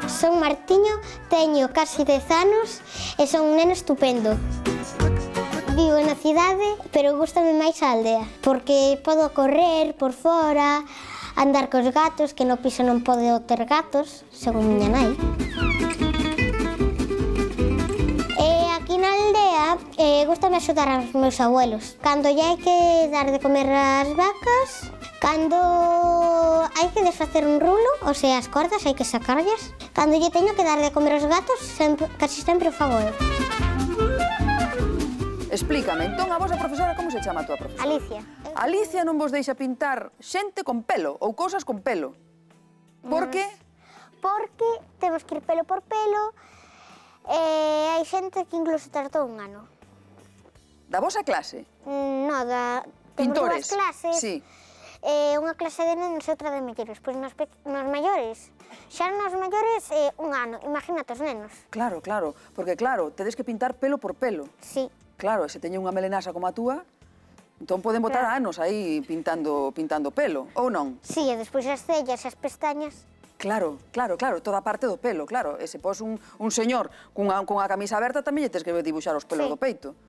Son Martiño, teño casi 10 anos e son un neno estupendo. Vivo na cidade, pero gústame máis a aldea, porque podo correr por fora, andar cos gatos, que no piso non podo ter gatos, según miña nai. E aquí na aldea gústame axudar aos meus abuelos. Cando lle hai que dar de comer ás vacas, cando hai que desfacer un rulo, ou sea, as cordas hai que sacarllas. Cando lle teño que dar de comer aos gatos, casi sempre o fago eu. Explícame, entón, a vosa profesora, como se chama a túa profesora? Alicia. Alicia non vos deixa pintar xente con pelo ou cousas con pelo. Por que? Porque temos que ir pelo por pelo e hai xente que incluso tardou un ano. Da vosa clase? No, temos Pintores? dúas clases. Sí. Unha clase de nenos e outra de mellores. Pois nos maiores, xa nos maiores un ano, imagínate os nenos. Claro, claro, porque claro, tedes que pintar pelo por pelo. Sí. Claro, e se teñen unha melenasa como a túa, entón poden botar anos aí pintando pelo, ou non? Sí, e despois as cellas e as pestañas. Claro, claro, claro, toda a parte do pelo, claro. E se pos un señor cunha camisa aberta tamén lle tes que dibuixar os pelos do peito.